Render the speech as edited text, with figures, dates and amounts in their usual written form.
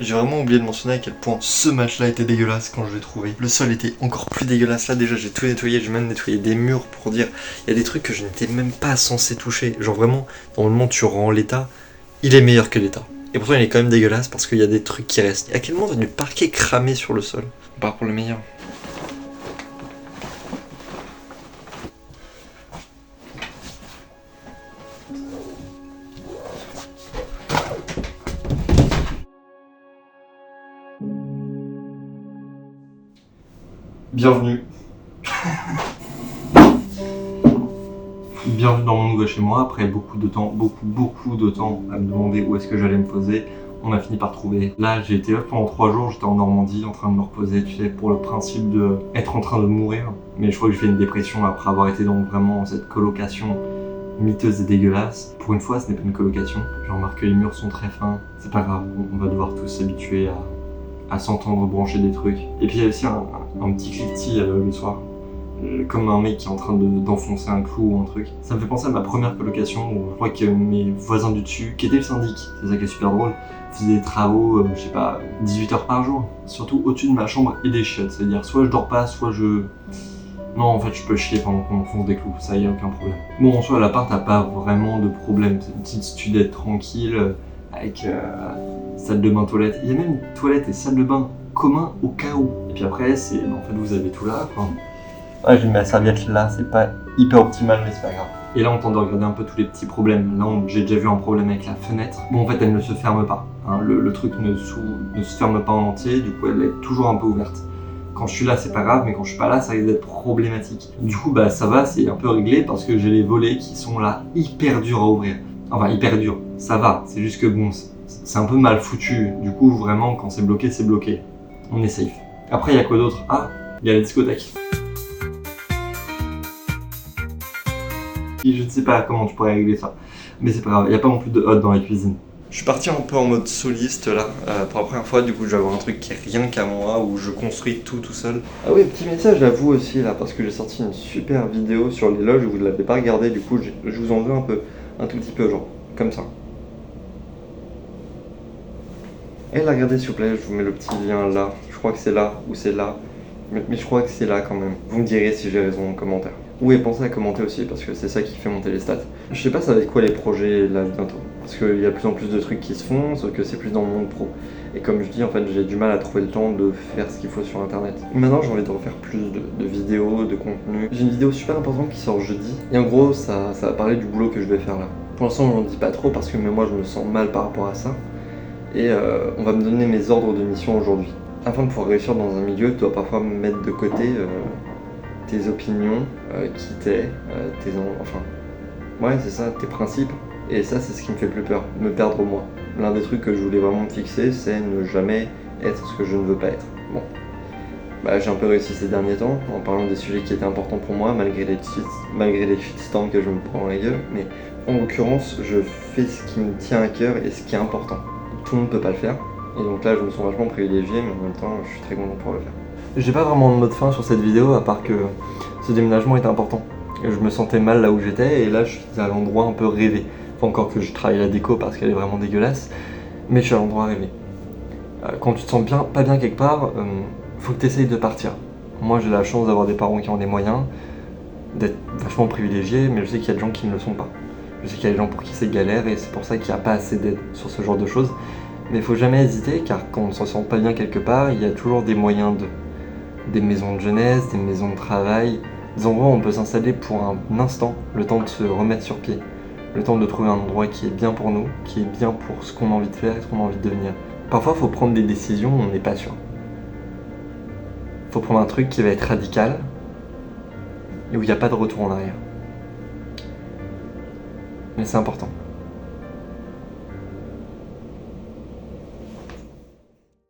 J'ai vraiment oublié de mentionner à quel point ce match-là était dégueulasse quand je l'ai trouvé. Le sol était encore plus dégueulasse. Là déjà j'ai tout nettoyé, j'ai même nettoyé des murs pour dire il y a des trucs que je n'étais même pas censé toucher. Genre vraiment, normalement tu rends l'état, il est meilleur que l'état. Et pourtant il est quand même dégueulasse parce qu'il y a des trucs qui restent. À quel moment t'as du parquet cramé sur le sol? On part pour le meilleur. Bienvenue. Bienvenue dans mon nouveau chez moi. Après beaucoup de temps à me demander où est-ce que j'allais me poser, on a fini par trouver. Là j'ai été là pendant 3 jours, j'étais en Normandie en train de me reposer, tu sais, pour le principe de être en train de mourir. Mais je crois que j'ai fait une dépression après avoir été dans vraiment cette colocation miteuse et dégueulasse. Pour une fois ce n'est pas une colocation. Je remarque que les murs sont très fins. C'est pas grave, on va devoir tous s'habituer à s'entendre brancher des trucs. Et puis il y a aussi un petit cliquetis le soir. Comme un mec qui est en train d'enfoncer un clou ou un truc. Ça me fait penser à ma première colocation où je crois que mes voisins du dessus, qui étaient le syndic, c'est ça qui est super drôle, faisaient des travaux, je sais pas, 18 heures par jour. Surtout au-dessus de ma chambre et des chiottes, c'est-à-dire soit je dors pas, soit je... Non, en fait, je peux chier pendant qu'on enfonce des clous, ça y a aucun problème. Bon, en soi, l'appart n'a pas vraiment de problème, c'est une petite studette tranquille, avec salle de bain, toilette. Il y a même une toilette et salle de bain commun au cas où. Et puis après, c'est... En fait, vous avez tout là, quoi. Ouais, j'ai mis ma serviette là, c'est pas hyper optimal, mais c'est pas grave. Et là, on tente de regarder un peu tous les petits problèmes. Là, j'ai déjà vu un problème avec la fenêtre. Bon, en fait, elle ne se ferme pas. Hein. Le truc ne se ferme pas en entier, du coup, elle est toujours un peu ouverte. Quand je suis là, c'est pas grave, mais quand je suis pas là, ça risque d'être problématique. Du coup, bah ça va, c'est un peu réglé parce que j'ai les volets qui sont là hyper durs à ouvrir. Enfin, hyper durs. Ça va, c'est juste que bon, c'est un peu mal foutu. Du coup, vraiment, quand c'est bloqué, c'est bloqué. On est safe. Après, il y a quoi d'autre? Ah, il y a la discothèque. Je ne sais pas comment tu pourrais régler ça, mais c'est pas grave, il n'y a pas non plus de hot dans la cuisine. Je suis parti un peu en mode soliste là, pour la première fois, du coup je vais avoir un truc qui est rien qu'à moi, où je construis tout seul. Ah oui, petit message à vous aussi là, parce que j'ai sorti une super vidéo sur les loges, vous ne l'avez pas regardé, du coup je vous en veux un tout petit peu, genre, comme ça. Et la regardez s'il vous plaît, je vous mets le petit lien là, je crois que c'est là, ou c'est là, mais je crois que c'est là quand même. Vous me direz si j'ai raison en commentaire. Oui, et pensez à commenter aussi parce que c'est ça qui fait monter les stats. Je sais pas ça va être quoi les projets là bientôt. Parce qu'il y a de plus en plus de trucs qui se font, sauf que c'est plus dans le monde pro. Et comme je dis, en fait, j'ai du mal à trouver le temps de faire ce qu'il faut sur internet. Maintenant, j'ai envie de refaire plus de vidéos, de contenu. J'ai une vidéo super importante qui sort jeudi. Et en gros, ça va parler du boulot que je vais faire là. Pour l'instant, je n'en dis pas trop parce que même moi, je me sens mal par rapport à ça. Et on va me donner mes ordres de mission aujourd'hui. Afin de pouvoir réussir dans un milieu, tu dois parfois mettre de côté tes opinions, qui t'es, enfin, ouais c'est ça, tes principes. Et ça c'est ce qui me fait le plus peur, me perdre moi. L'un des trucs que je voulais vraiment me fixer, c'est ne jamais être ce que je ne veux pas être. Bon, bah j'ai un peu réussi ces derniers temps, en parlant des sujets qui étaient importants pour moi, malgré les shitstorms que je me prends dans la gueule. Mais en l'occurrence, je fais ce qui me tient à cœur et ce qui est important. Tout le monde ne peut pas le faire. Et donc là je me sens vachement privilégié, mais en même temps je suis très content de pouvoir le faire. J'ai pas vraiment de mot de fin sur cette vidéo, à part que ce déménagement est important. Je me sentais mal là où j'étais, et là je suis à l'endroit un peu rêvé. Enfin, encore que je travaille la déco parce qu'elle est vraiment dégueulasse, mais je suis à l'endroit rêvé. Quand tu te sens pas bien quelque part, faut que tu essayes de partir. Moi j'ai la chance d'avoir des parents qui ont des moyens, d'être vachement privilégiés, mais je sais qu'il y a des gens qui ne le sont pas. Je sais qu'il y a des gens pour qui c'est galère, et c'est pour ça qu'il n'y a pas assez d'aide sur ce genre de choses. Mais il faut jamais hésiter, car quand on ne se sent pas bien quelque part, il y a toujours des moyens des maisons de jeunesse, des maisons de travail, des endroits où on peut s'installer pour un instant, le temps de se remettre sur pied, le temps de trouver un endroit qui est bien pour nous, qui est bien pour ce qu'on a envie de faire et ce qu'on a envie de devenir. Parfois, il faut prendre des décisions où on n'est pas sûr. Il faut prendre un truc qui va être radical et où il n'y a pas de retour en arrière. Mais c'est important.